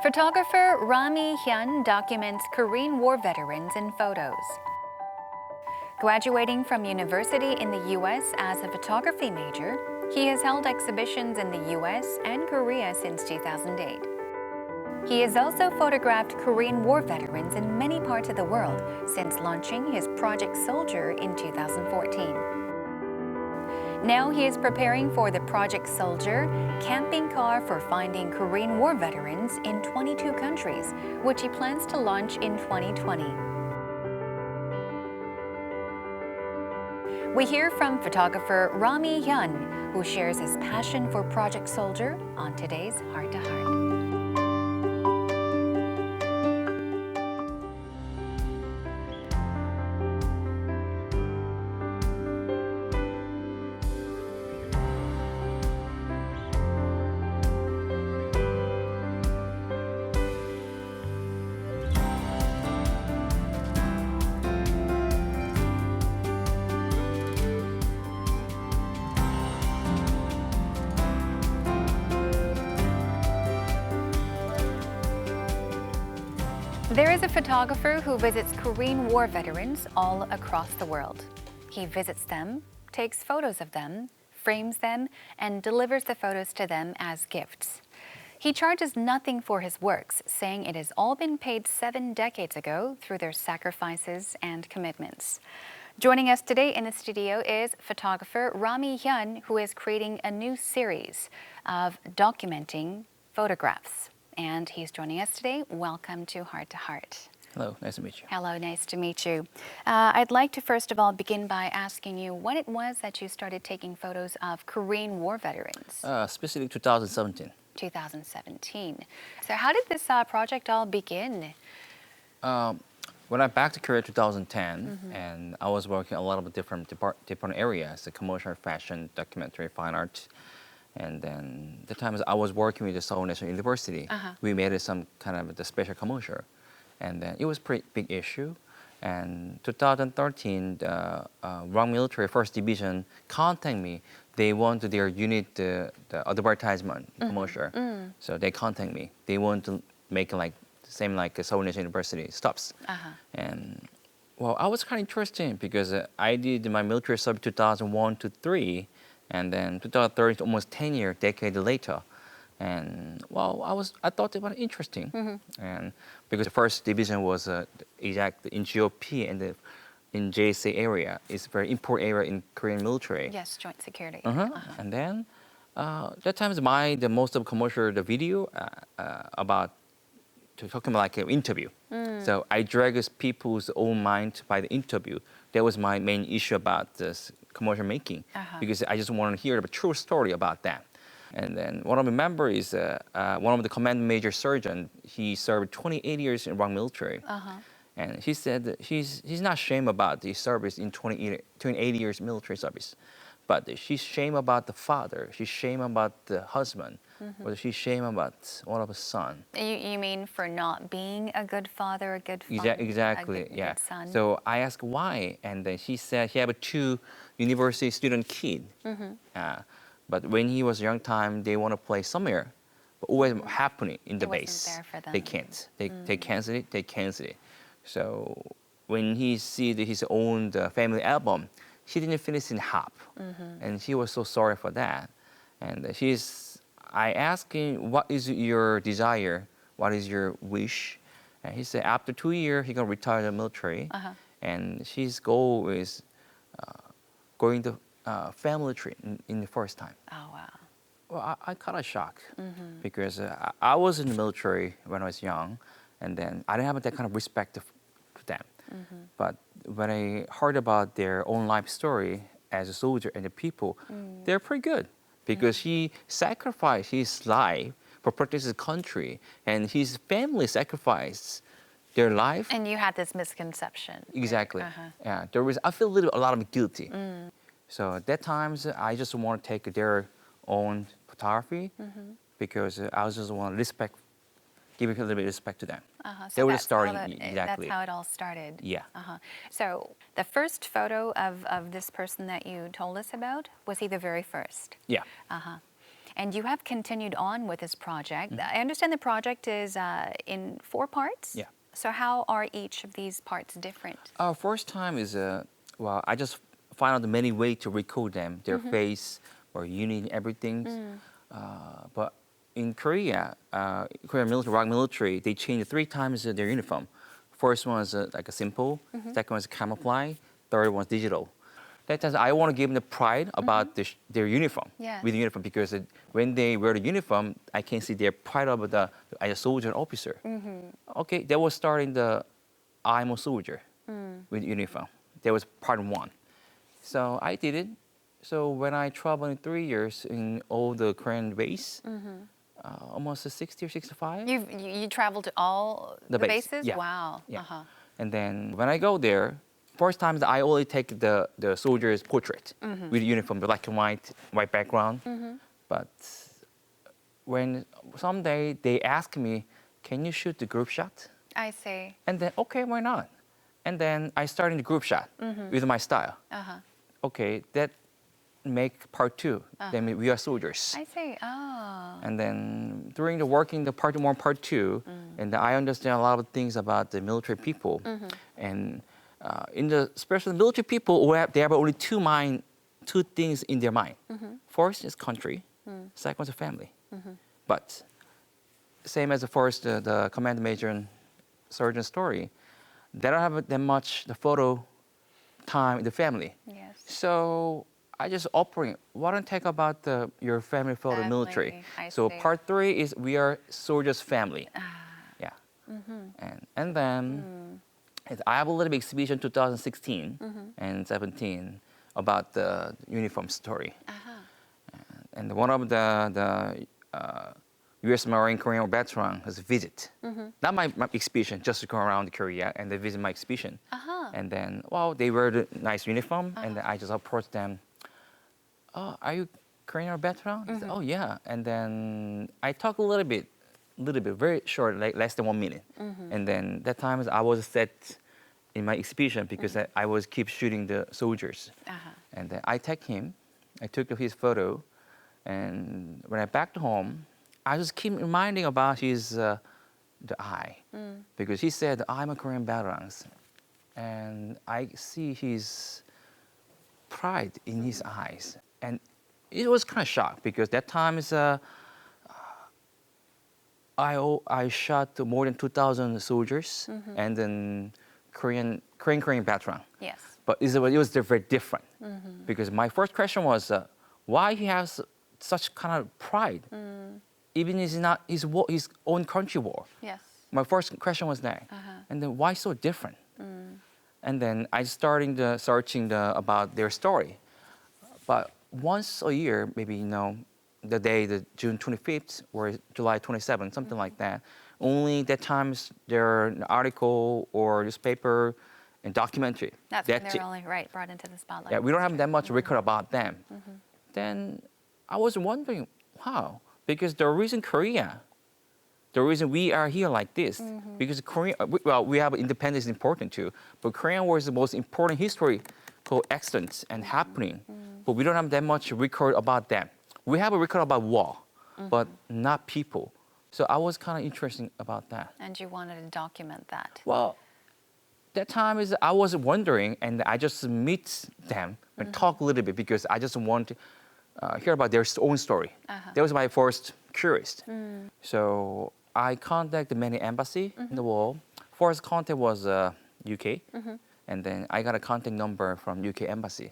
Photographer Rami HYUN documents Korean War veterans in photos. Graduating from university in the U.S. as a photography major, he has held exhibitions in the U.S. and Korea since 2008. He has also photographed Korean War veterans in many parts of the world since launching his Project Soldier in 2014. Now he is preparing for the Project Soldier camping car for finding Korean War veterans in 22 countries, which he plans to launch in 2020. We hear from photographer Rami HYUN, who shares his passion for Project Soldier on today's Heart to Heart. There is a photographer who visits Korean War veterans all across the world. He visits them, takes photos of them, frames them, and delivers the photos to them as gifts. He charges nothing for his works, saying it has all been paid 7 decades ago through their sacrifices and commitments. Joining us today in the studio is photographer Rami HYUN, who is creating a new series of documenting photographs. And he's joining us today. Welcome to Heart to Heart. Hello, nice to meet you. Hello, nice to meet you. I'd like to first of all begin by asking you when it was that you started taking photos of Korean War veterans. Specifically 2017. 2017. So how did this project all begin? When I back to Korea 2010, and I was working a lot of different areas, the commercial, fashion, documentary, fine art. And then the times I was working with the Seoul National University, we made it some kind of the special commercial. And then it was a pretty big issue. And 2013, the Rang Military First Division contacted me. They want their unit the advertisement commercial. So they contacted me. They want to make like the same like Seoul National University stops. And well, I was kind of interested because I did my military service 2001 to 3. And then 2030, almost 10 years, decade later. And well, I thought it was interesting. And because the first division was exactly in GOP and in JSA area. It's a very important area in Korean military. Yes, joint security. And then that time the most of commercial, the video about talking about like an interview. So I drag people's own mind by the interview. That was my main issue about this commercial making, because I just want to hear the true story about that. And then what I remember is one of the command major surgeon, he served 28 years in Rang military. And he said that he's not ashamed about his service in 28 years military service. But she's ashamed about the father, she's ashamed about the husband, but she's ashamed about one of his son. You mean for not being a good father, a good Exactly, a yeah. good son? So I asked why, and then he said he had 2 university student kid. But when he was young time, they want to play somewhere, but always happening in the It base. wasn't there for them. They can't. They cancel it. They cancel it. So when he see his own family album, he didn't finish in half, and he was so sorry for that. And I asked him, what is your desire? What is your wish? And he said after 2 years, he's gonna retire the military, and his goal is going to family trip in the first time. Oh, wow. Well, I kind of shocked because I was in the military when I was young, and then I didn't have that kind of respect to them. But when I heard about their own life story as a soldier and the people, they're pretty good because he sacrificed his life for protecting his country, and his family sacrificed their life. And you had this misconception. Exactly. Yeah, I feel a lot of guilty. So at that times, I just want to take their own photography because I just want to give a little bit of respect to them. So They were that's starting how exactly. That's how it all started. Yeah. So the first photo of this person that you told us about, was he the very first? Yeah. And you have continued on with this project. I understand the project is in 4 parts? Yeah. So how are each of these parts different? Our first time is, well, I just find out the many ways to record them, their face or unit, everything. But in Korea, Korean military, rock military, they change 3 times their uniform. First one is like a simple, second one is camouflage, third one is digital. That time I want to give them the pride about their uniform, Yes. with the uniform, because when they wear the uniform, I can see their pride of the as a soldier and officer. Okay, that was starting the I'm a soldier with uniform. That was part 1. So I did it. So when I traveled in 3 years in all the Korean base, almost 60 or 65. You traveled to all the base, bases? yeah. Wow. Yeah. Uh-huh. And then when I go there, first time I only take the soldier's portrait with uniform, the black and white background. But when someday they ask me, can you shoot the group shot? I see. And then, okay, why not? And then I started the group shot with my style. Okay, that make part 2. Then we are soldiers. I see. Oh. And then during the working the part 1, part 2, and I understand a lot of things about the military people. And in the especially military people, they have only 2 things in their mind. First is country, second is family. But same as the first, the command major and sergeant story, they don't have that much the photo time in the family. Yes. So I just offering, why don't take about your family photo military? I So see. part 3 is we are soldiers family. Yeah. And then I have a little bit exhibition 2016 and 17 about the uniform story. And one of the U.S. Marine Korean veteran has visit. Not my exhibition, just to go around Korea and they visit my exhibition. And then, well, they wear the nice uniform, and then I just approached them. Oh, are you Korean veteran? They said, oh yeah. And then I talk a little bit, very short, like less than 1 minute. And then that time I was set in my exhibition because I was keep shooting the soldiers. And then I took his photo, and when I back to home, I just keep reminding about his the eye, because he said I'm a Korean veteran, and I see his pride in his eyes, and it was kind of shocked because that time is I shot more than 2,000 soldiers and then Korean veteran. Yes. But it was very different because my first question was why he has such kind of pride, even it's not his own country war. Yes. My first question was that, and then why so different? And then I started searching about their story. But once a year, maybe the day, the June 25th or July 27th, something like that. Only that times there are an article or newspaper and documentary. That's when they're only brought into the spotlight. Yeah, we don't have that much record about them. Then I was wondering how, because the reason we are here like this, because Korea, well, we have independence is important too, but Korean War is the most important historical accidents and happening, but we don't have that much record about them. We have a record about war, but not people. So I was kind of interested about that. And you wanted to document that. Well, that time is I was wondering, and I just meet them and talk a little bit because I just want to hear about their own story. That was my first curious. So I contacted many embassy in the world. First contact was UK, and then I got a contact number from UK embassy.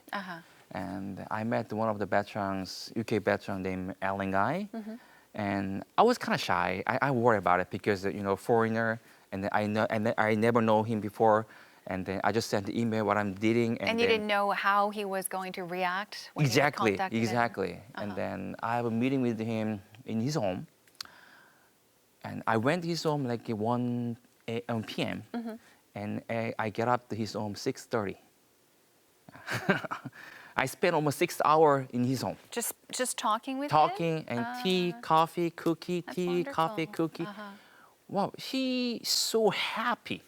And I met one of the veterans, UK veteran named Arirang. And I was kind of shy. I worry about it because foreigner, and then I never know him before. And then I just sent the email what I'm doing. And you didn't know how he was going to react when you contacted him? And then I have a meeting with him in his home. And I went to his home like 1 p.m. And I get up to his home 6:30. I spent almost 6 hours in his home. Just talking with him? Talking and tea, coffee, cookie, That's tea, wonderful. coffee, cookie. Wow, he's so happy.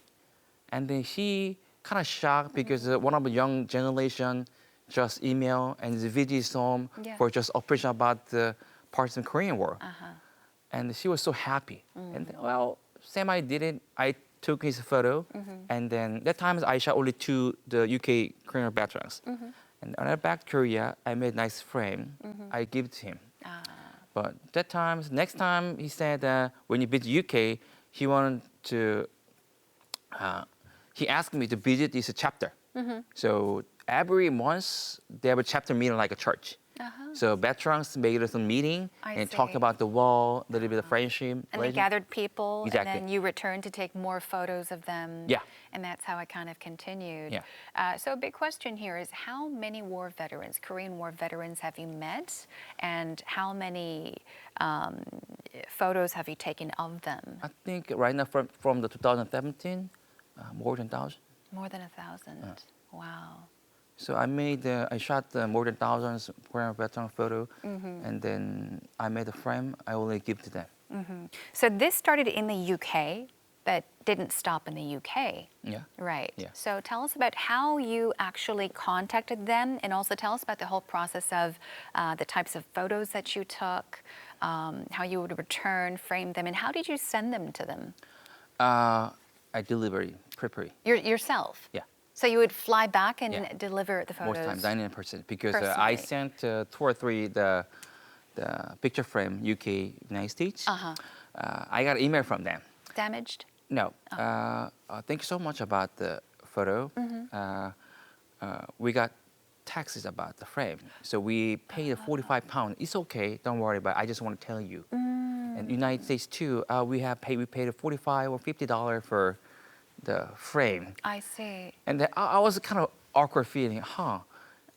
And then he kind of shocked because one of the young generation just email and visit his home Yeah. for just operation about the parts in Korean War. And she was so happy. And then, well, same I did it. I took his photo, and then that time I shot only to the UK Korean veterans. And when I back to Korea, I made nice frame. I give it to him. But that time, next time, he said when you visit UK, he wanted to. He asked me to visit this chapter. So every month they have a chapter meeting like a church. So veterans made some meeting and talk about the war, a little bit of friendship. And they gathered people, Exactly. and then you returned to take more photos of them. Yeah. And that's how it kind of continued. Yeah. So a big question here is how many war veterans, Korean War veterans, have you met? And how many photos have you taken of them? I think right now from the 2017, more than 1,000. More than 1,000. Wow. So I shot more than 1,000 Korean veteran photo, and then I made a frame. I only give to them. So this started in the UK, but didn't stop in the UK. Yeah. Right. Yeah. So tell us about how you actually contacted them, and also tell us about the whole process of the types of photos that you took, how you would return, frame them, and how did you send them to them? I deliver it, prepare. Yourself? Yeah. So you would fly back and Yeah. deliver the photos? Most times, 99%, because I Personally. sent 2 or 3 the picture frame UK United States. I got an email from them. Damaged? No. Thank you so much about the photo. We got taxes about the frame, so we paid £45. It's okay, don't worry about it. I just want to tell you. And United States too, we paid $45 or $50 for the frame. I see. And I was kind of awkward feeling,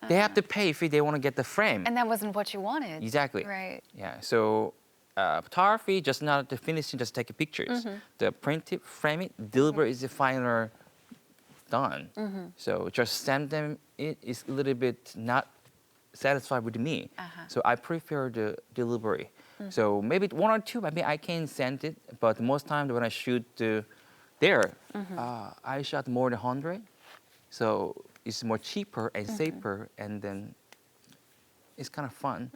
they have to pay if they want to get the frame. And that wasn't what you wanted. Exactly. Right. Yeah. So photography, just not the finishing, just take pictures. The print it, frame it, deliver is the final done. So just send them. It is a little bit not satisfied with me. So I prefer the delivery. So maybe 1 or 2, maybe I can send it. But most times when I shoot there, I shot more than 100. So it's more cheaper and safer, and then it's kind of fun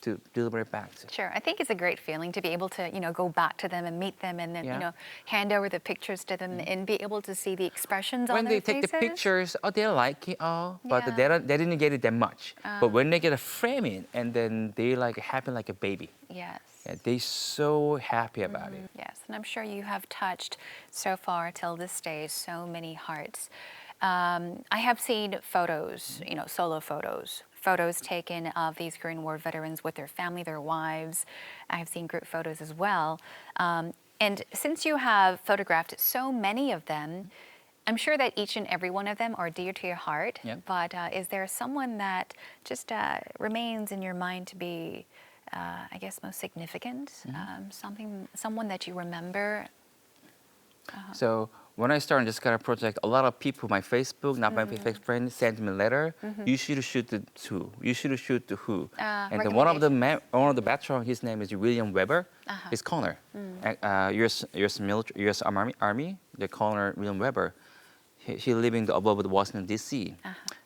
to deliver it back. Sure. I think it's a great feeling to be able to, go back to them and meet them and then, hand over the pictures to them and be able to see the expressions When on they their take faces. the pictures, they like it, but Yeah. they didn't get it that much. But when they get a frame it, and then they happy like a baby. Yes. Yeah, they're so happy about it. Yes. And I'm sure you have touched so far till this stage so many hearts. I have seen photos, solo photos taken of these Korean War veterans with their family, their wives. I have seen group photos as well. And since you have photographed so many of them, I'm sure that each and every one of them are dear to your heart. Yep. But is there someone that just remains in your mind to be, I guess, most significant? Someone that you remember? So when I started this kind of project, a lot of people, my Facebook, not my Facebook friends, sent me a letter. You should shoot the who. You should shoot the who. And then one of the veterans, his name is William Weber. He's Connor, U.S. military, U.S. Army. The Connor William Weber. He living above Washington D.C.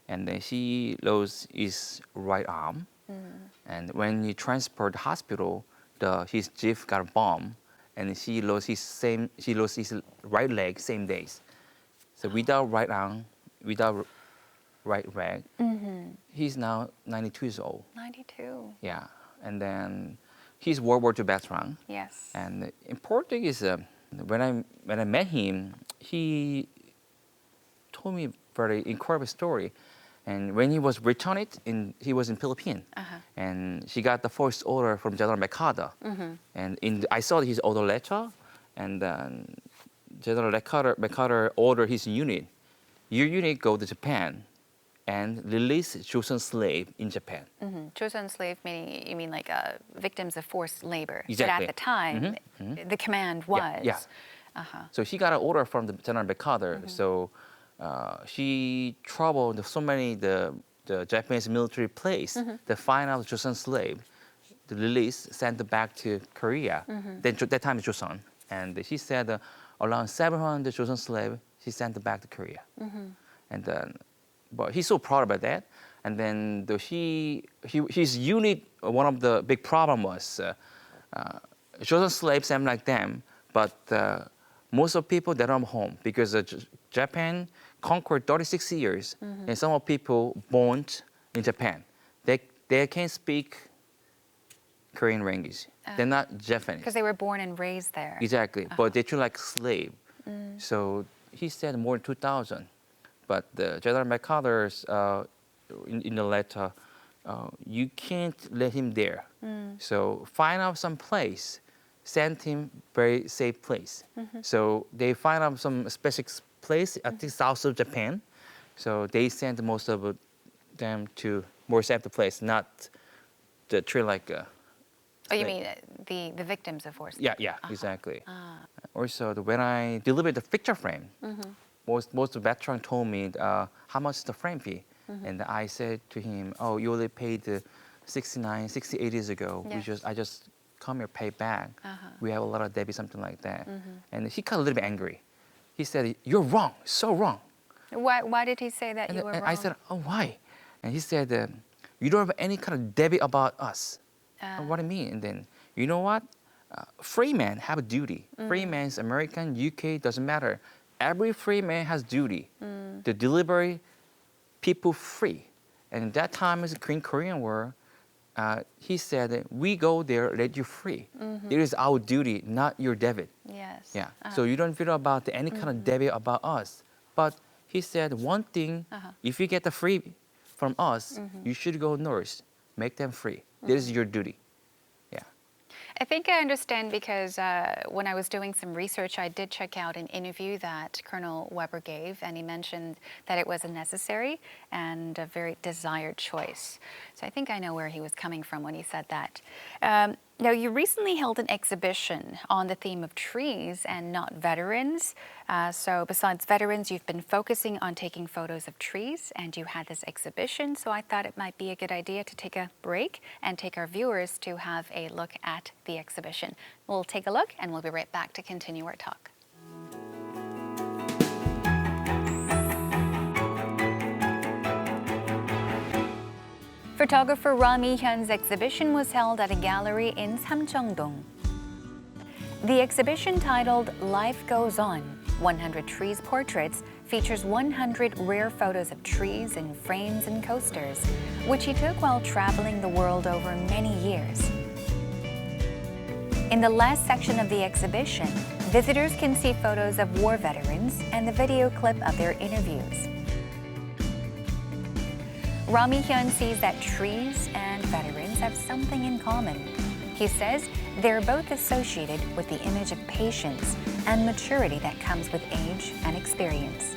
And then he lost his right arm. And when he transported to the hospital, his jeep got a bomb. And he lost his right leg same days. So without right arm, without right leg, he's now 92 years old. 92. Yeah, and then he's World War II veteran. Yes. And important is when I met him, he told me a very incredible story. And when he was returned, he was in Philippines, and he got the first order from General MacArthur. And I saw his order letter, and then General MacArthur ordered his unit. Your unit go to Japan, and release Joseon slave in Japan. Joseon slave meaning you mean like victims of forced labor. Exactly. But at the time, the command was. Yeah. So he got an order from the General MacArthur. So. She traveled to so many the Japanese military place to find out Joseon slave, the release, sent it back to Korea. Then that time is Joseon, and she said around 700 Joseon slave she sent it back to Korea. And then, but he's so proud about that. And then his unit, one of the big problem was chosen slaves and like them, but most of people they don't home because Japan conquered 36 years, and some of people born in Japan, they can't speak Korean language. They're not Japanese. Because they were born and raised there. Exactly, but they treat like slave. So he said more than 2,000. But the General MacArthur, in the letter, you can't let him there. So find out some place, send him very safe place. So they find out some specific place, I think south of Japan. So they sent most of them to more safe place, not the tree like. Oh, you mean the victims of forced? Yeah, exactly. Also, when I delivered the picture frame, most veteran told me how much is the frame fee, and I said to him, "Oh, you only paid 68 years ago. Yes. I just come here pay back. We have a lot of debit, something like that." And he got a little bit angry. He said, "You're wrong, so wrong." Why did he say that you were And wrong? I said, "Oh, why?" And he said, "You don't have any kind of debit about us." What do you mean? And then, you know what? Free men have a duty. Free man's American, UK, doesn't matter. Every free man has duty to deliver people free. And at that time, as a Korean War, he said, we go there, let you free. It is our duty, not your debit. Yes. Yeah. So you don't feel about any kind of debit about us. But he said one thing, if you get the free from us, you should go north, make them free. This is your duty. Yeah. I think I understand because when I was doing some research, I did check out an interview that Colonel Weber gave, and he mentioned that it was a necessary and a very desired choice. So I think I know where he was coming from when he said that. Now, you recently held an exhibition on the theme of trees and not veterans. So besides veterans, you've been focusing on taking photos of trees, and you had this exhibition. So I thought it might be a good idea to take a break and take our viewers to have a look at the exhibition. We'll take a look, and we'll be right back to continue our talk. Photographer Rami HYUN's exhibition was held at a gallery in Samcheong-dong. The exhibition, titled Life Goes On, 100 Trees Portraits, features 100 rare photos of trees in frames and coasters, which he took while traveling the world over many years. In the last section of the exhibition, visitors can see photos of war veterans and the video clip of their interviews. Rami HYUN sees that trees and veterans have something in common. He says they're both associated with the image of patience and maturity that comes with age and experience.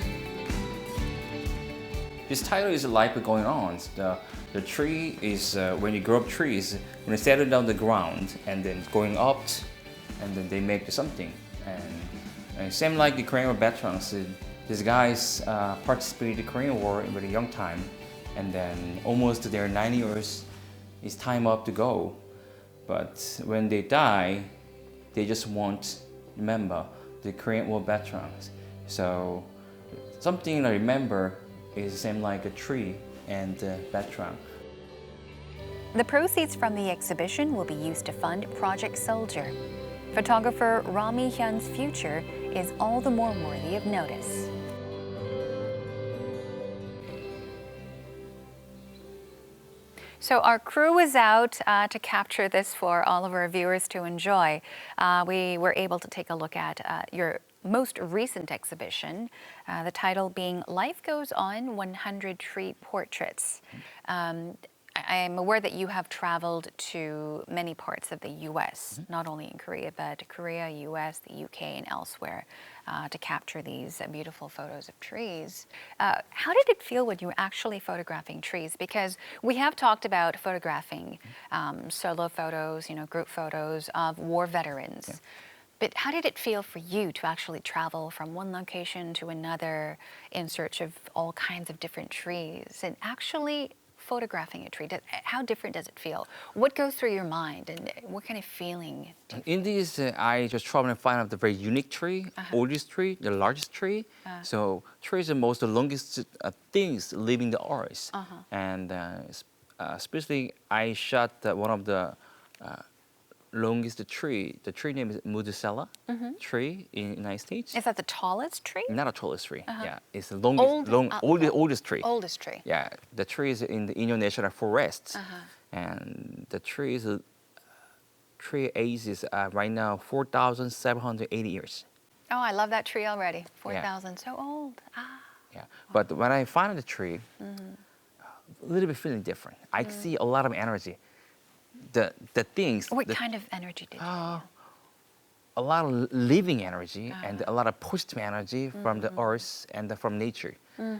This title is Life Going On. The tree is when you grow up trees, when you settle down the ground and then going up, and then they make something. And same like the Korean War veterans, these guys participated in the Korean War in a very young time. And then almost to their 90 years, it's time up to go. But when they die, they just won't remember the Korean War veterans. So something to remember is the same like a tree and a veteran. The proceeds from the exhibition will be used to fund Project Soldier. Photographer Rami HYUN's future is all the more worthy of notice. So our crew was out to capture this for all of our viewers to enjoy. We were able to take a look at your most recent exhibition, the title being Life Goes On, 100 Tree Portraits. I'm aware that you have traveled to many parts of the U.S., not only in Korea, but Korea, U.S., the U.K., and elsewhere to capture these beautiful photos of trees. How did it feel when you were actually photographing trees? Because we have talked about photographing solo photos, group photos of war veterans. Yeah. But how did it feel for you to actually travel from one location to another in search of all kinds of different trees and actually photographing a tree? How different does it feel? What goes through your mind, and what kind of feeling do you In these, I just try to find out the very unique tree, oldest tree, the largest tree. So trees are most the longest things living the earth. And especially, I shot one of the longest tree. The tree name is Mudusela tree in the United States. Is that the tallest tree? Not a tallest tree. Yeah, it's the oldest tree. Oldest tree. Yeah, the tree is in the Inyo National Forest, and the tree age is right now 4,780 years. Oh, I love that tree already. 4,000, so old. Yeah, but when I find the tree, a little bit feeling different. I see a lot of energy. The things. What kind of energy did you feel? A lot of living energy and a lot of positive energy from the earth and from nature.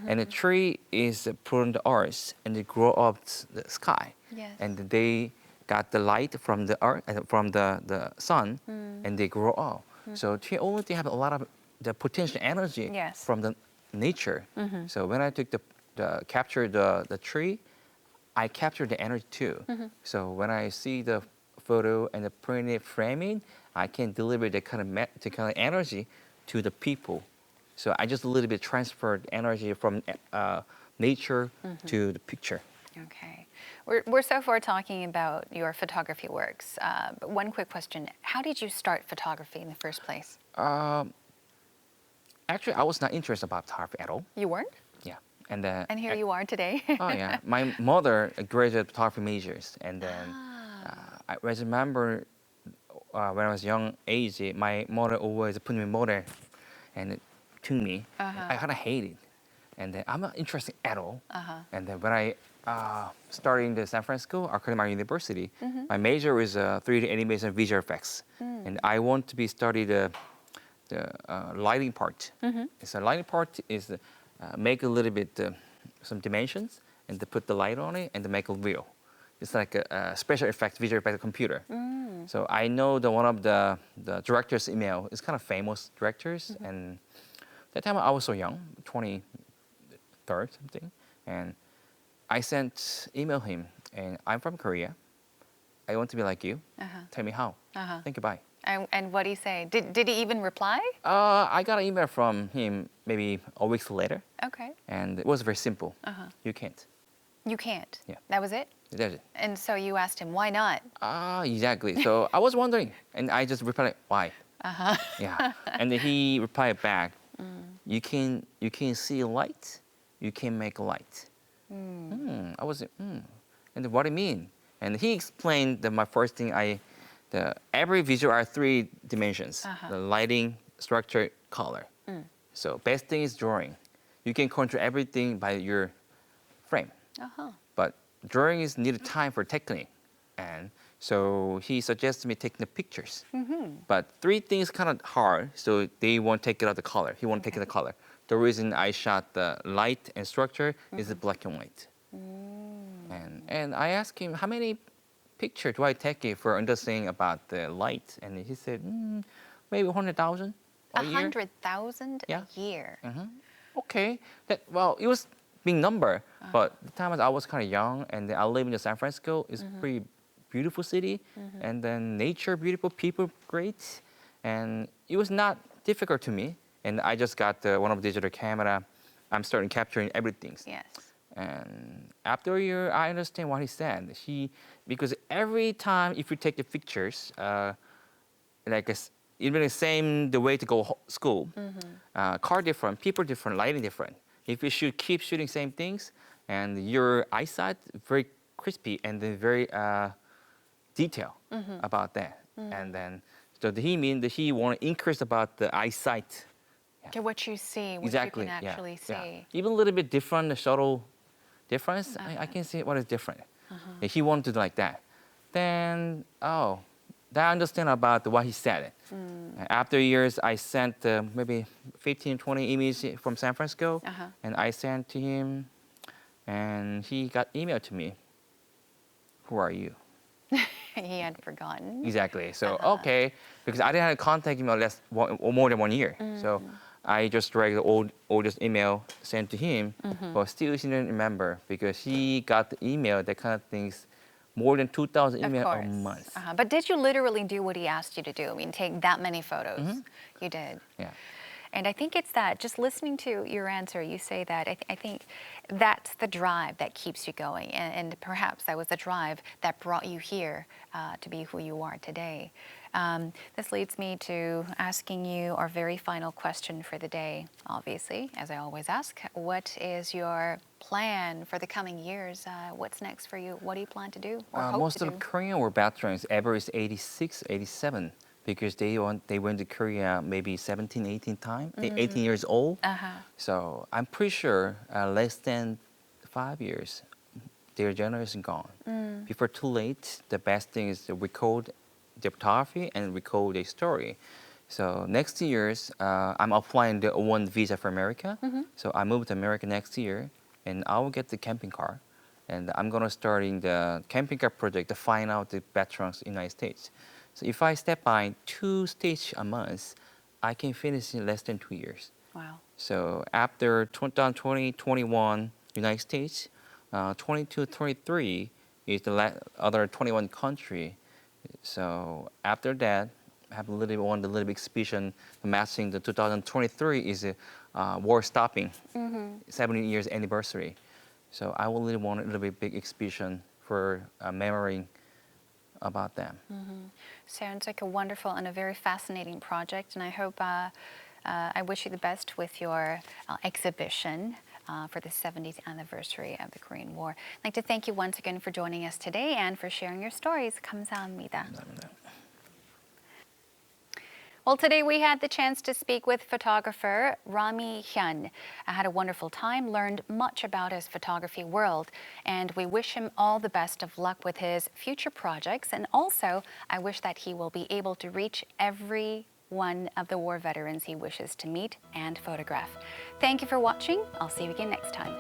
And the tree is from the earth and they grow up the sky. Yes. And they got the light from the earth and from the sun and they grow up. So tree already have a lot of the potential energy from the nature. So when I took capture the tree, I capture the energy too. So when I see the photo and the printed framing, I can deliver the kind of energy to the people. So I just a little bit transferred energy from nature to the picture. Okay. We're so far talking about your photography works. But one quick question. How did you start photography in the first place? Actually, I was not interested about photography at all. You weren't? Yeah. And here you are today. Oh yeah, my mother graduated photography majors, and then I remember when I was young age, my mother always put me in model, and to me, I kind of hated, and then I'm not interested at all. And then when I started in the San Francisco Arkansas University, my major is 3D animation and visual effects, and I want to be study the lighting part. So lighting part is make a little bit some dimensions and to put the light on it and to make it real. It's like a special effects, visual effects computer. So I know one of the director's email is kind of famous directors, and that time I was so young, 23rd something, and I sent email him, and I'm from Korea. I want to be like you. Tell me how. Thank you, bye. And what did he say? Did he even reply? I got an email from him maybe a week later. Okay. And it was very simple. You can't. You can't? Yeah. That was it? That's it. And so you asked him, why not? Exactly. So I was wondering, and I just replied, why? Yeah. And then he replied back, you can see light, you can make light. I was, and then what do you mean? And he explained that my first thing every visual are 3 dimensions, the lighting, structure, color. So best thing is drawing. You can control everything by your frame. But drawing is needed time for technique. And so he suggested me taking the pictures. But 3 things kind of hard, so they won't take it out the color. He won't take it the color. The reason I shot the light and structure is the black and white. And I asked him, how many picture do I take it for understanding about the light? And he said, maybe 100,000 a year. 100,000 a year. Okay. Well, it was big number, but the time I was kind of young, and then I live in San Francisco. It's a pretty beautiful city, and then nature beautiful, people great, and it was not difficult to me. And I just got one of the digital camera. I'm starting capturing everything. Yes. And after a year, I understand what he said. Because every time if you take the pictures, even the same the way to go school, car different, people different, lighting different. If you keep shooting same things, and your eyesight very crispy and then very detailed about that. And then so he mean that he want to increase about the eyesight. Okay, what you see, what Exactly. you can actually see. Yeah. Even a little bit different, the shuttle difference, I can see what is different. He wanted to do like that. Then, that I understand about what he said. After years, I sent maybe 15, 20 images from San Francisco, and I sent to him, and he got email to me. Who are you? He had forgotten. Exactly. So, okay, because I didn't have contact him more than 1 year. So I just dragged the oldest email sent to him, but still he didn't remember because he got the email, that kind of things, more than 2,000 Of emails a course. month. But did you literally do what he asked you to do? I mean, take that many photos. You did. Yeah. And I think it's that, just listening to your answer, you say that, I think that's the drive that keeps you going. And perhaps that was the drive that brought you here to be who you are today. This leads me to asking you our very final question for the day, obviously, as I always ask. What is your plan for the coming years? What's next for you? What do you plan to do or hope Most to of do? the Korean War veterans average 86, 87 because they went to Korea maybe 17, 18 times, 18 years old. So I'm pretty sure less than 5 years, their generation gone. Before too late, the best thing is to record the photography and record a story. So next year's, I'm applying the O1 visa for America. So I move to America next year, and I will get the camping car. And I'm gonna start in the camping car project to find out the veterans in the United States. So if I step by 2 states a month, I can finish in less than 2 years. Wow. So after 2020, 21 United States, 22, 23 is the other 21 country. So after that, I have a little exhibition matching the 2023 is a war stopping, 70 years anniversary. So I will really want a little bit big exhibition for memorying about them. Sounds like a wonderful and a very fascinating project, and I hope I wish you the best with your exhibition for the 70th anniversary of the Korean War. I'd like to thank you once again for joining us today and for sharing your stories. 감사합니다. Well, today we had the chance to speak with photographer Rami HYUN. I had a wonderful time, learned much about his photography world, and we wish him all the best of luck with his future projects. And also, I wish that he will be able to reach every one of the war veterans he wishes to meet and photograph. Thank you for watching. I'll see you again next time.